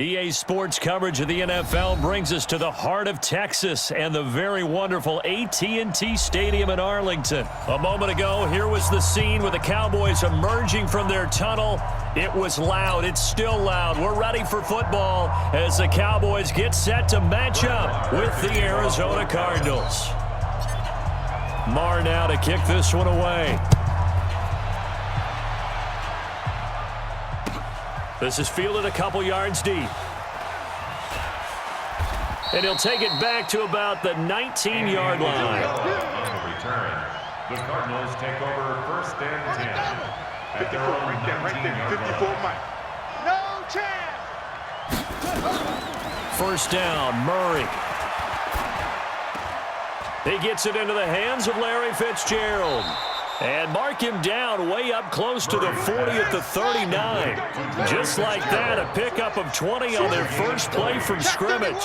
EA Sports coverage of the NFL brings us to the heart of Texas and the very wonderful AT&T Stadium in Arlington. A moment ago, here was the scene with the Cowboys emerging from their tunnel. It was loud. It's still loud. We're ready for football as the Cowboys get set to match up with the Arizona Cardinals. Marr now to kick this one away. This is fielded a couple yards deep. And he'll take it back to about the 19-yard line. On the return, the Cardinals take over 1st and 10 at their own 19-yard line. No chance. First down, Murray. He gets it into the hands of Larry Fitzgerald. And mark him down way up close to the 40 at the 39. Just like that, a pickup of 20 on their first play from scrimmage.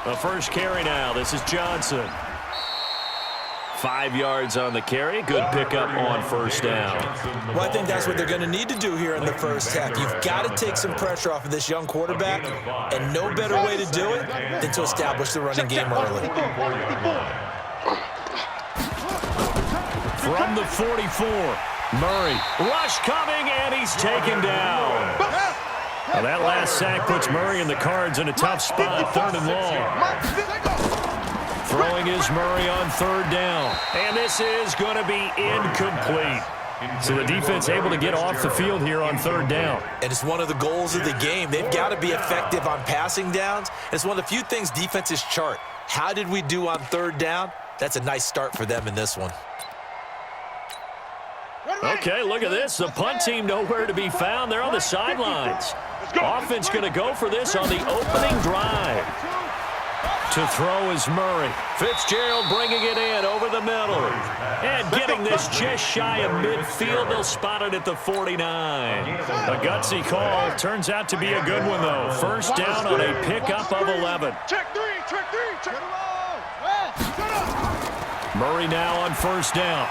The first carry now. This is Johnson. 5 yards on the carry. Good pickup on first down. Well, I think that's what they're going to need to do here in the first half. You've got to take some pressure off of this young quarterback, and no better way to do it than to establish the running game early. From the 44, Murray. Rush coming, and he's taken down. Well, that last sack puts Murray and the Cards in a tough spot, 3rd and long. Throwing is Murray on 3rd down. And this is going to be incomplete. So the defense able to get off the field here on 3rd down. And it's one of the goals of the game. They've got to be effective on passing downs. It's one of the few things defenses chart. How did we do on 3rd down? That's a nice start for them in this one. Okay, look at this. The punt team nowhere to be found. They're on the sidelines. Offense going to go for this on the opening drive. To throw is Murray. Fitzgerald bringing it in over the middle. And getting this just shy of midfield. They'll spot it at the 49. A gutsy call. Turns out to be a good one, though. First down on a pickup of 11. Murray now on first down.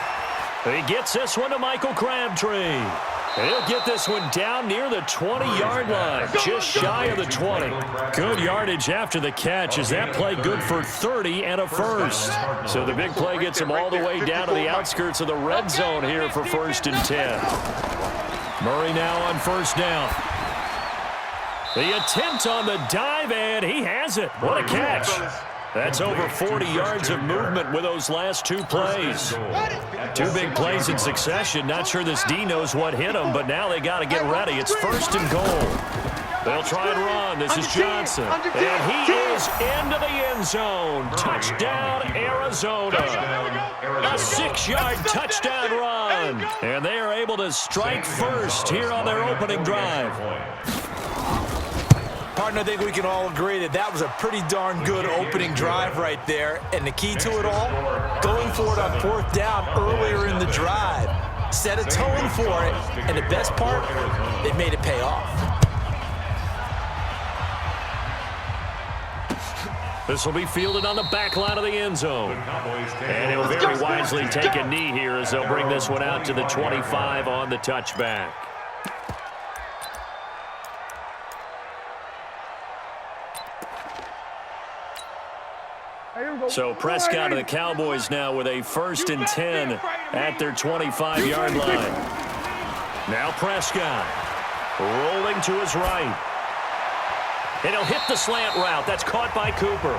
He gets this one to Michael Crabtree. And he'll get this one down near the 20-yard line, just shy of the 20. Good yardage after the catch. Is that play good for 30 and a first? So the big play gets him all the way down to the outskirts of the red zone here for 1st and 10. Murray now on first down. The attempt on the dive, and he has it. What a catch. That's over 40 yards of movement with those last 2 plays. 2 big plays in succession. Not sure this D knows what hit him, but now they got to get ready. It's 1st and goal. They'll try and run. This is Johnson. And he is into the end zone. Touchdown, Arizona. A 6-yard touchdown run. And they are able to strike first here on their opening drive. Partner, I think we can all agree that that was a pretty darn good opening drive right there. And the key to it all, going for it on 4th down earlier in the drive. Set a tone for it, and the best part, they made it pay off. This will be fielded on the back line of the end zone. And he'll very wisely take a knee here as they'll bring this one out to the 25 on the touchback. So Prescott and the Cowboys now with a 1st and 10 at their 25-yard line. Now Prescott rolling to his right. And he'll hit the slant route. That's caught by Cooper.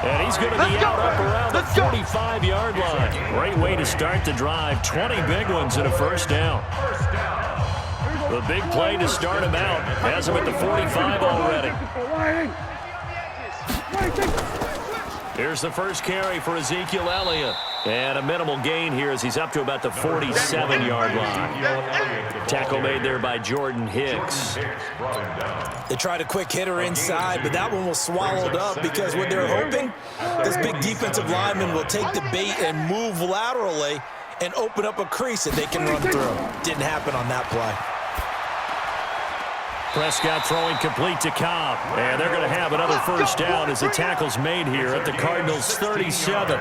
And he's going to be out up around the 45-yard line. Great way to start the drive. 20 big ones and a first down. The big play to start him out. Has him at the 45 already. Here's the first carry for Ezekiel Elliott. And a minimal gain here as he's up to about the 47-yard line. Tackle made there by Jordan Hicks. They tried a quick hitter inside, but that one was swallowed up because what they're hoping, this big defensive lineman will take the bait and move laterally and open up a crease that they can run through. Didn't happen on that play. Prescott throwing complete to Cobb. And they're going to have another first down as the tackle's made here at the Cardinals' 37.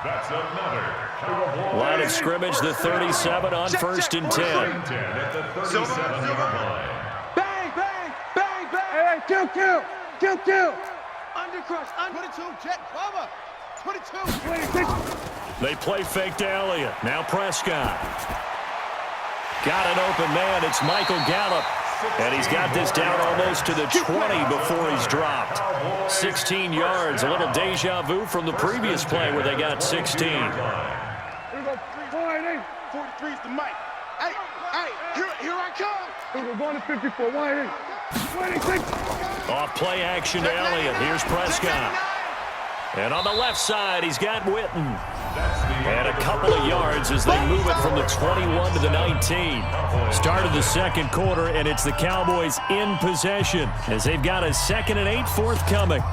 That's another Cowboys. Line of scrimmage, the 37 on first and 10. At the 37-yard line. Bang, bang, bang, bang. Hey, kill, kill, kill, kill. Undercrush, 22, jet, cover. 22, 26. They play fake to Elliott. Now Prescott. Got an open man. It's Michael Gallup. And he's got this down almost to the 20 before he's dropped. 16 yards, a little deja vu from the previous play where they got 16. Here we go, 43 is the mic. Hey, here I come. We're going to 54, 26. Off play action to Elliott. Here's Prescott. And on the left side, he's got Witten. And a couple of yards as they move it from the 21 to the 19. Start of the second quarter, and it's the Cowboys in possession as they've got a 2nd and 8 forthcoming.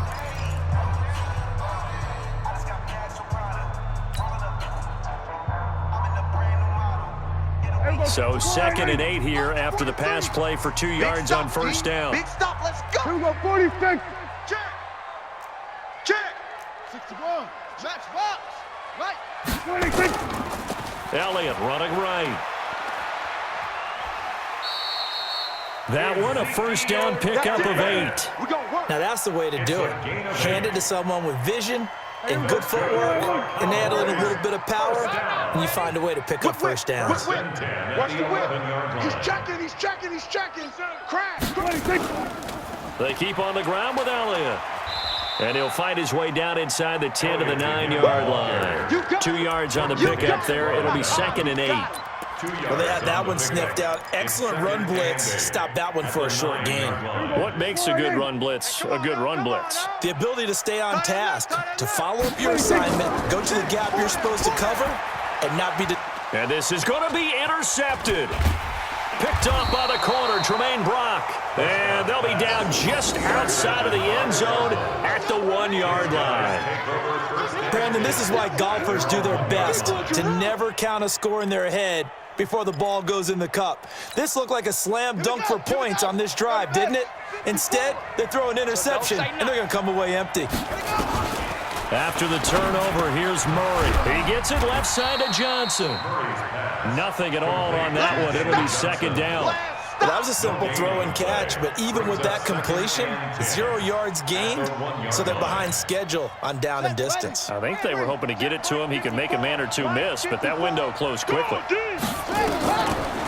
So 2nd and 8 here after the pass play for 2 yards on first down. Big stop, let's go. Here we go, 46. Check. Check. 61. Match box. Right. 26. Elliott running right. That one a first down pickup of 8. Now that's the way to do it. Hand it to someone with vision and good footwork, and add in a little bit of power, and you find a way to pick up first downs. Watch the whip. He's checking. Crash. 26. They keep on the ground with Elliott. And he'll find his way down inside the 10 to the 9-yard line. 2 yards on the pickup there. It'll be 2nd and 8. Well, they had that one sniffed out. Excellent run blitz. Stop that one for a short gain. What makes a good run blitz a good run blitz? The ability to stay on task, to follow up your assignment, go to the gap you're supposed to cover, and not be... And this is going to be intercepted. Picked up by the corner, Tremaine Brock. And they'll be down just outside of the end zone at the 1-yard line. Brandon, this is why golfers do their best to never count a score in their head before the ball goes in the cup. This looked like a slam dunk for points on this drive, didn't it? Instead, they throw an interception, and they're going to come away empty. After the turnover, here's Murray. He gets it left side to Johnson. Nothing at all on that one. It'll be 2nd down. Well, that was a simple throw and catch, but even with that completion, 0 yards gained, so they're behind schedule on down and distance. I think they were hoping to get it to him. He could make a man or two miss, but that window closed quickly.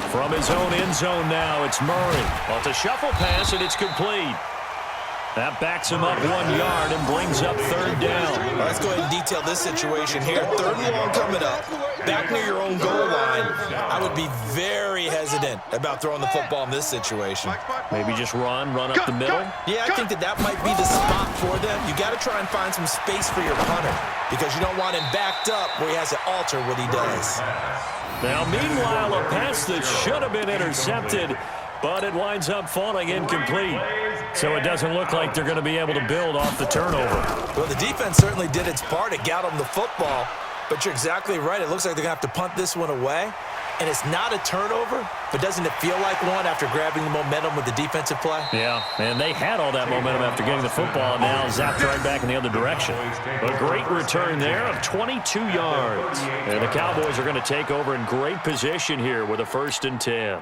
From his own end zone now, it's Murray. Well, it's a shuffle pass, and it's complete. That backs him up 1 yard and brings up 3rd down. Well, let's go ahead and detail this situation here. 3rd and long coming up. Back near your own goal line. I would be very hesitant about throwing the football in this situation. Maybe just run up the middle. Yeah, I think that might be the spot for them. You got to try and find some space for your punter because you don't want him backed up where he has to alter what he does. Now, meanwhile, a pass that should have been intercepted, but it winds up falling incomplete. So it doesn't look like they're going to be able to build off the turnover. Well, the defense certainly did its part. It got them the football. But you're exactly right. It looks like they're going to have to punt this one away. And it's not a turnover, but doesn't it feel like one after grabbing the momentum with the defensive play? Yeah, and they had all that momentum after getting the football, and now zapped right back in the other direction. A great return there of 22 yards. And the Cowboys are going to take over in great position here with a 1st and 10.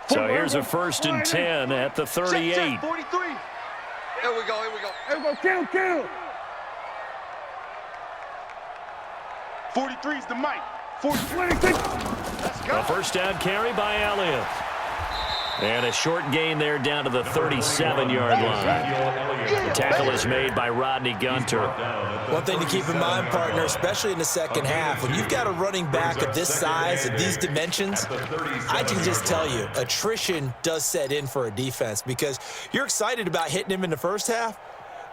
So here's a 1st and 10 at the 38. 43. Here we go. Kill. 43 is the mic. 26. Let's go. A first down carry by Elliott. And a short gain there down to the 37-yard line. The tackle is made by Rodney Gunter. One thing to keep in mind, partner, especially in the second half, when you've got a running back of this size, of these dimensions, I can just tell you, attrition does set in for a defense because you're excited about hitting him in the first half,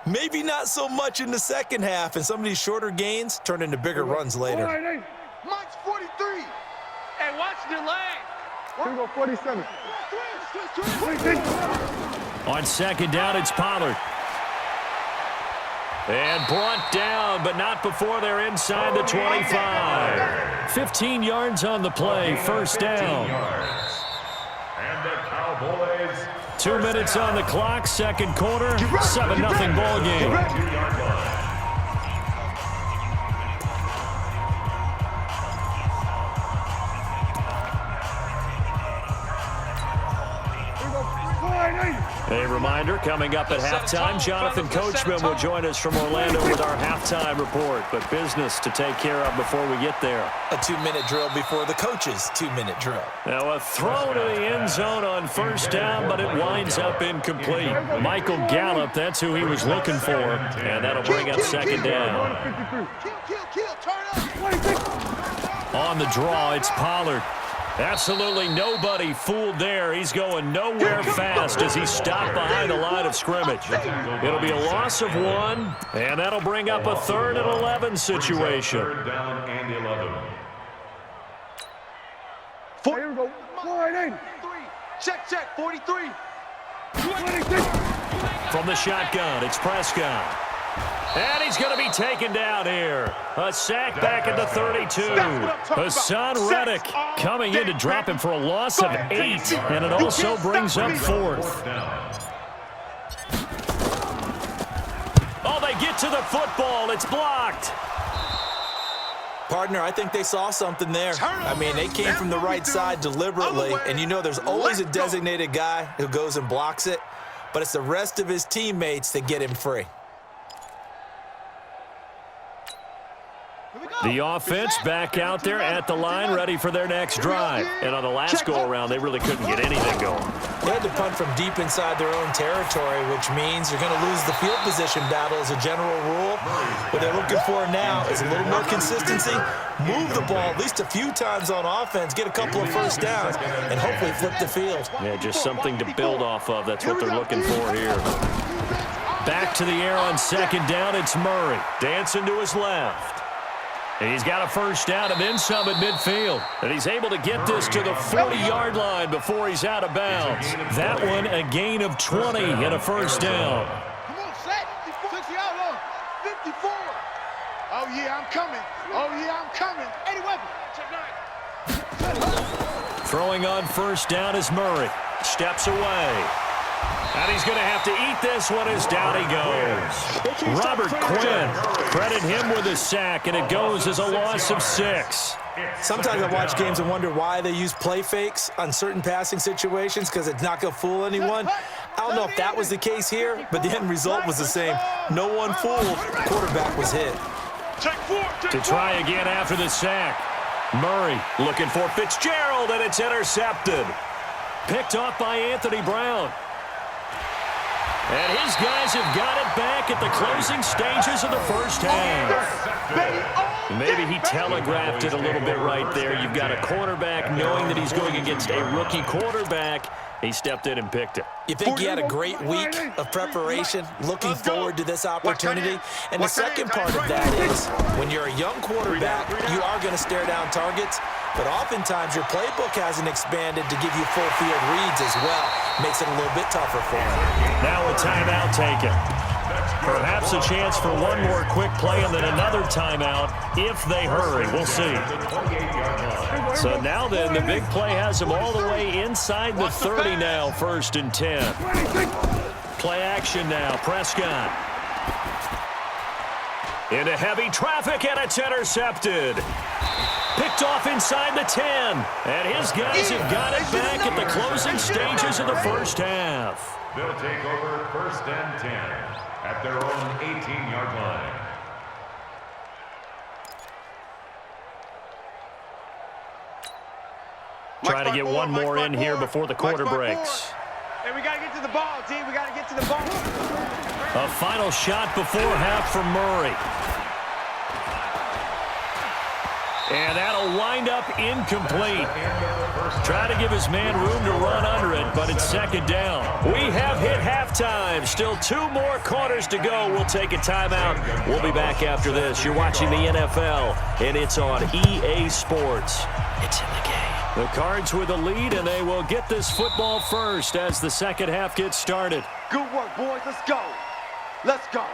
maybe not so much in the second half, and some of these shorter gains turn into bigger runs later. Mike's 43. Hey, watch the lane. Here we go, 47. On second down, it's Pollard. And brought down, but not before they're inside the 25. 15 yards on the play, first down. And the Cowboys. 2 minutes on the clock, second quarter, 7-0 ball game. A reminder, coming up at halftime, Jonathan Coachman will join us from Orlando with our halftime report. But business to take care of before we get there. A 2-minute drill before the coach's 2-minute drill. Now a throw to the end zone on first down, but it winds up incomplete. Michael Gallup, that's who he was looking for, and that'll bring up second down. On the draw, it's Pollard. Absolutely nobody fooled there. He's going nowhere fast as he stopped behind the line of scrimmage. It'll be a loss of 1, and that'll bring up a 3rd and 11 situation. Third down and 11. Here we go. 43. Check. 43. 26. From the shotgun, it's Prescott. And he's going to be taken down here. A sack back at the 32. Hassan Reddick coming in to drop him for a loss of 8. And it also brings up 4th. Oh, they get to the football. It's blocked. Partner, I think they saw something there. I mean, they came from the right side deliberately, and you know there's always a designated guy who goes and blocks it, but it's the rest of his teammates that get him free. The offense back out there at the line, ready for their next drive. And on the last go-around, they really couldn't get anything going. They had to punt from deep inside their own territory, which means you're going to lose the field position battle as a general rule. What they're looking for now is a little more consistency, move the ball at least a few times on offense, get a couple of first downs, and hopefully flip the field. Yeah, just something to build off of. That's what they're looking for here. Back to the air on second down, it's Murray. Dancing to his left. And he's got a first down and then some at midfield. And he's able to get this to the 40-yard line before he's out of bounds. That one a gain of 20 and a first down. Come on, set. 60 out, 54. Oh, yeah, I'm coming. Oh, yeah, I'm coming. 80 weapon. Throwing on first down is Murray. Steps away. And he's going to have to eat this one as down he goes. Robert Quinn, credit him with a sack, and it goes as a loss of 6. Sometimes I watch games and wonder why they use play fakes on certain passing situations because it's not going to fool anyone. I don't know if that was the case here, but the end result was the same. No one fooled. Quarterback was hit. To try again after the sack. Murray looking for Fitzgerald, and it's intercepted. Picked off by Anthony Brown. And his guys have got it back at the closing stages of the first half. Maybe he telegraphed it a little bit right there. You've got a cornerback knowing that he's going against a rookie quarterback. He stepped in and picked it. You think he had a great week of preparation, looking forward to this opportunity? And the second part of that is, when you're a young quarterback, you are going to stare down targets, but oftentimes your playbook hasn't expanded to give you full field reads as well. Makes it a little bit tougher for him. Now a timeout taken. Perhaps a chance for one more quick play and then another timeout if they hurry. We'll see. So now then, the big play has them all the way inside the 30 now, 1st and 10. Play action now, Prescott. Into heavy traffic, and it's intercepted. Picked off inside the 10. And his guys have got it back at the closing stages of the first half. They'll take over 1st and 10 at their own 18-yard line. Trying to get one more in here before the quarter breaks. Hey, we got to get to the ball, D. We got to get to the ball. A final shot before half for Murray. And that'll wind up incomplete. Try to give his man room to run under it, but it's second down. We have hit halftime. Still 2 more quarters to go. We'll take a timeout. We'll be back after this. You're watching the NFL, and it's on EA Sports. It's in the game. The Cards with the lead, and they will get this football first as the second half gets started. Good work, boys. Let's go. Let's go.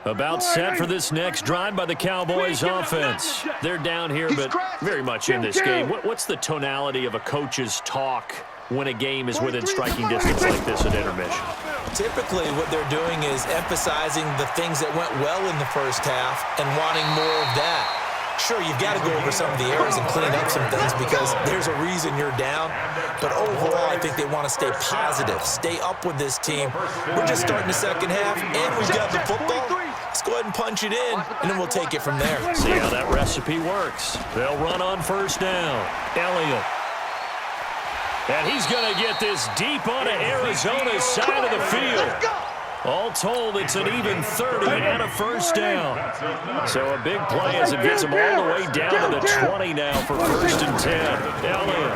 About set for this next drive by the Cowboys offense. They're down here, but very much in this game. What's the tonality of a coach's talk when a game is within striking distance like this at intermission? Typically, what they're doing is emphasizing the things that went well in the first half and wanting more of that. Sure, you've got to go over some of the errors and clean up some things because there's a reason you're down. But overall, I think they want to stay positive, stay up with this team. We're just starting the second half, and we've got the football. Let's go ahead and punch it in, and then we'll take it from there. See how that recipe works. They'll run on first down. Elliott. And he's going to get this deep onto Arizona's side of the field. All told, it's an even 30 and a first down. So a big play as it gets him all the way down to the 20 now for first and 10. Elliott.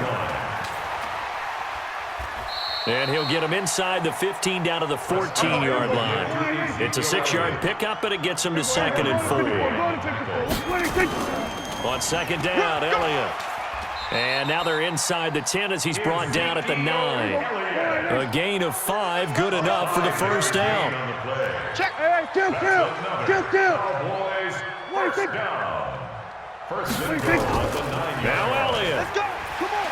And he'll get him inside the 15 down to the 14-yard line. It's a 6-yard pickup, and it gets him to 2nd and 4. On second down, Elliott. And now they're inside the 10 as he's brought down at the 9. A gain of 5, good enough for the first down. Check. Hey, kill. First down. First and 10 on the 9-yard. Now Elliott. Let's go. Come on.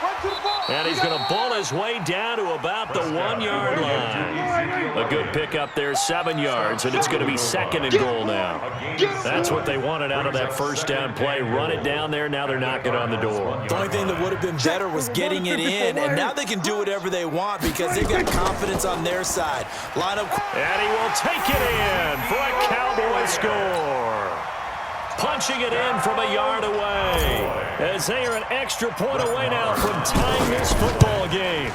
Run to the ball. And he's going to ball his way down to about the 1-yard line. A good pickup there, 7 yards, and it's going to be 2nd and goal now. That's what they wanted out of that first down play. Run it down there. Now they're knocking on the door. The only thing that would have been better was getting it in, and now they can do whatever they want because they've got confidence on their side. Line up. And he will take it in for a Cowboy score. Punching it in from a yard away as they are an extra point away now from tying this football game.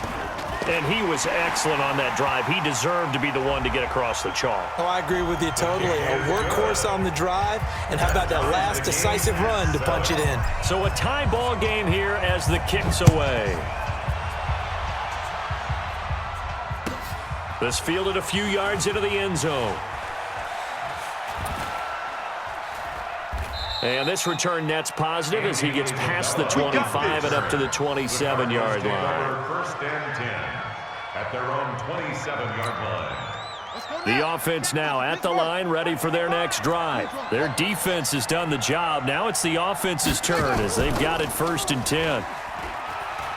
And he was excellent on that drive. He deserved to be the one to get across the chalk. Oh, I agree with you totally. A workhorse on the drive, and how about that last decisive run to punch it in? So a tie ball game here as the kick's away. This fielded a few yards into the end zone. And this return net's positive as he gets past the 25 and up to the 27-yard line. First and 10 at their own 27-yard line. The offense now at the line, ready for their next drive. Their defense has done the job. Now it's the offense's turn as they've got it first and 10.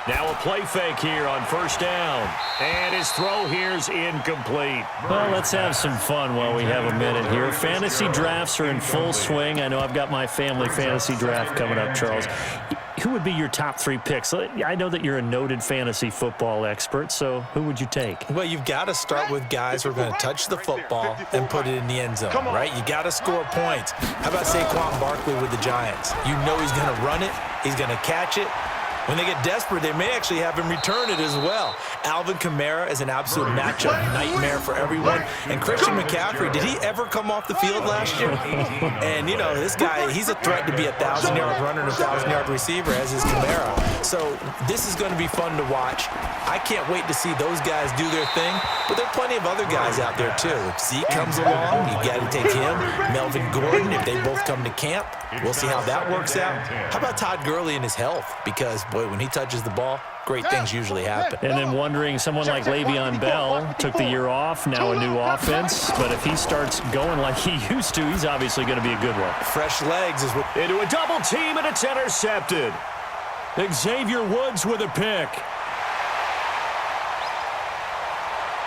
Now a play fake here on first down. And his throw here's incomplete. Well, let's have some fun while we have a minute here. Fantasy drafts are in full swing. I know I've got my family fantasy draft coming up, Charles. Who would be your top 3 picks? I know that you're a noted fantasy football expert, so who would you take? Well, you've got to start with guys who are going to touch the football and put it in the end zone, right? You got to score points. How about Saquon Barkley with the Giants? You know he's going to run it. He's going to catch it. When they get desperate, they may actually have him return it as well. Alvin Kamara is an absolute matchup nightmare for everyone. And Christian McCaffrey, did he ever come off the field last year? And, you know, this guy, he's a threat to be a 1,000-yard runner and a 1,000-yard receiver, as is Kamara. So this is going to be fun to watch. I can't wait to see those guys do their thing. But there are plenty of other guys out there, too. If Zeke comes along, you got to take him. Melvin Gordon, if they both come to camp, we'll see how that works out. How about Todd Gurley and his health? Because, boy, when he touches the ball, great things usually happen. And then wondering, someone like Le'Veon Bell took the year off, now a new offense. But if he starts going like he used to, he's obviously going to be a good one. Fresh legs is what... Into a double team, and it's intercepted. Xavier Woods with a pick.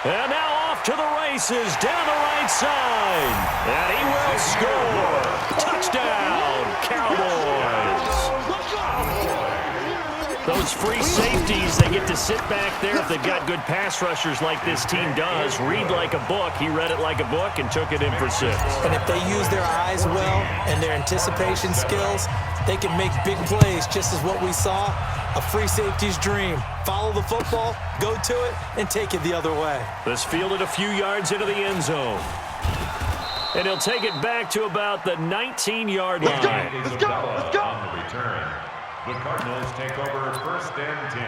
And now off to the races, down the right side. And he will score. Touchdown, Cowboys. Those free safeties, they get to sit back there if they've got good pass rushers like this team does. Read like a book. He read it like a book and took it in for 6. And if they use their eyes well and their anticipation skills, they can make big plays, just as what we saw. A free safety's dream. Follow the football, go to it, and take it the other way. This fielded a few yards into the end zone. And he'll take it back to about the 19-yard line. Let's go. On the return, the Cardinals take over first and 10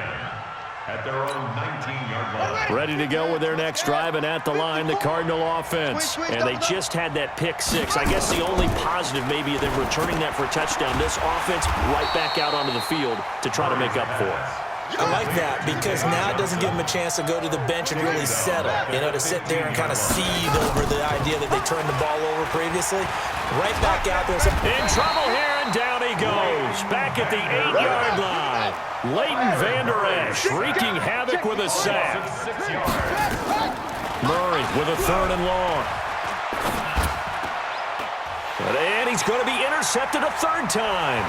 at their own 19-yard line. Ready to go with their next drive, and at the line, the Cardinal offense. And they just had that pick 6. I guess the only positive maybe of them returning that for a touchdown. This offense right back out onto the field to try to make up for it. I like that because now it doesn't give him a chance to go to the bench and really settle, to sit there and kind of seethe over the idea that they turned the ball over previously. Right back out there. In trouble here, and down he goes. Back at the 8-yard line. Leighton Vander Esch wreaking havoc with a sack. Murray with a 3rd and long. And he's going to be intercepted a 3rd time.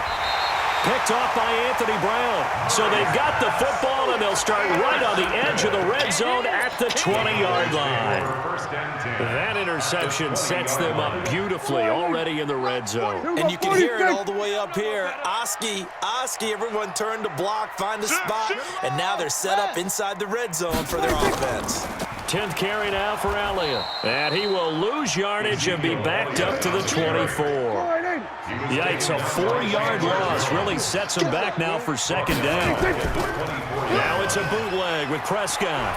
Picked off by Anthony Brown. So they've got the football, and they'll start right on the edge of the red zone at the 20-yard line. That interception sets them up beautifully already in the red zone. And you can hear it all the way up here. Oski, everyone turned to block, find a spot, and now they're set up inside the red zone for their offense. 10th carry now for Elliott. And he will lose yardage and be backed up to the 24. Yikes, a 4-yard loss really sets him back now for 2nd down. Now it's a bootleg with Prescott.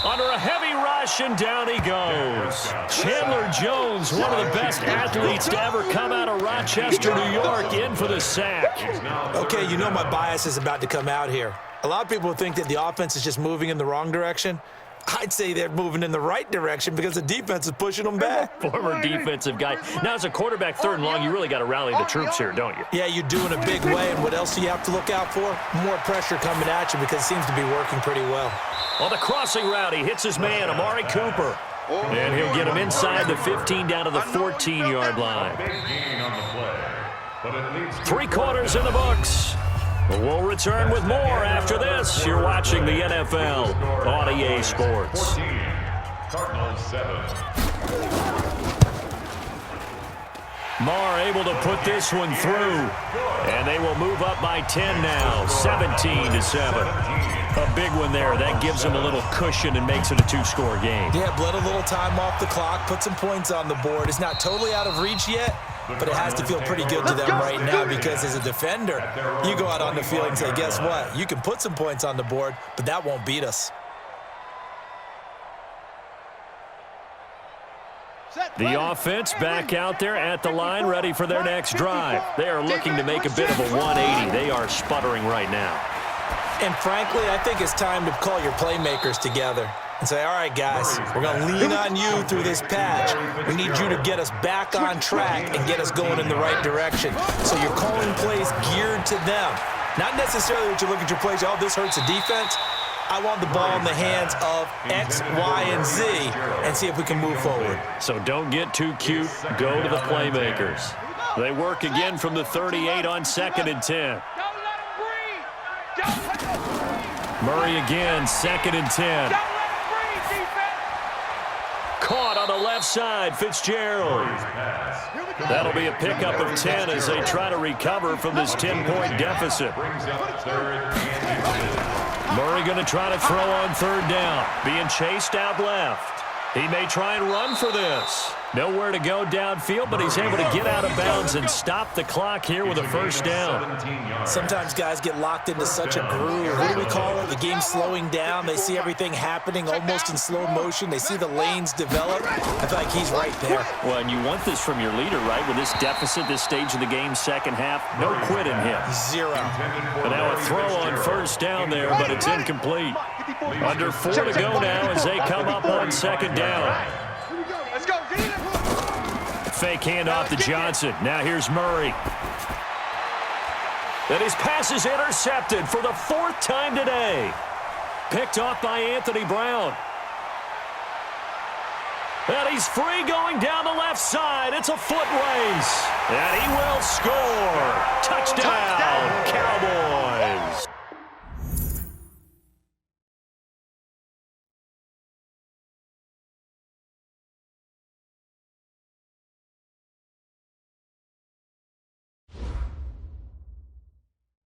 Under a heavy rush, and down he goes. Chandler Jones, one of the best athletes to ever come out of Rochester, New York, in for the sack. Okay, my bias is about to come out here. A lot of people think that the offense is just moving in the wrong direction. I'd say they're moving in the right direction because the defense is pushing them back. Former defensive guy. Now, as a quarterback, 3rd and long, you really got to rally the troops here, don't you? Yeah, you do in a big way. And what else do you have to look out for? More pressure coming at you because it seems to be working pretty well. On the crossing route, he hits his man, Amari Cooper. And he'll get him inside the 15 down to the 14-yard line. 3 quarters in the books. We'll return with more after this. You're watching the NFL on EA Sports. Cardinals 7. Marr able to put this one through. And they will move up by 10 now, 17-7. A big one there. That gives them a little cushion and makes it a 2-score game. Yeah, bled a little time off the clock, put some points on the board. It's not totally out of reach yet, but it has to feel pretty good to them right now because as a defender, you go out on the field and say, guess what? You can put some points on the board, but that won't beat us. The offense back out there at the line, ready for their next drive. They are looking to make a bit of a 180. They are sputtering right now. And frankly, I think it's time to call your playmakers together and say, all right, guys, we're going to lean on you through this patch. We need you to get us back on track and get us going in the right direction. So you're calling plays geared to them. Not necessarily what you look at your plays, oh, this hurts the defense. I want the ball in the hands of X, Y, and Z and see if we can move forward. So don't get too cute. Go to the playmakers. They work again from the 38 on 2nd and 10. Murray again, 2nd and 10. Caught on the left side, Fitzgerald. That'll be a pickup of 10 as they try to recover from this 10-point deficit. Murray going to try to throw on 3rd down. Being chased out left. He may try and run for this. Nowhere to go downfield, but he's able to get out of bounds and stop the clock here with a 1st down. Sometimes guys get locked into such a groove. What do we call it? The game's slowing down. They see everything happening almost in slow motion. They see the lanes develop. I feel like he's right there. Well, and you want this from your leader, right? With this deficit, this stage of the game, 2nd half, no quit in him. 0. And now a throw on 1st down there, but it's incomplete. Under 4 to go now as they come up on 2nd down. Let's go. Get in. Fake handoff to Johnson. Now here's Murray. And his pass is intercepted for the 4th time today. Picked off by Anthony Brown. And he's free going down the left side. It's a foot race. And he will score. Touchdown, Cowboys.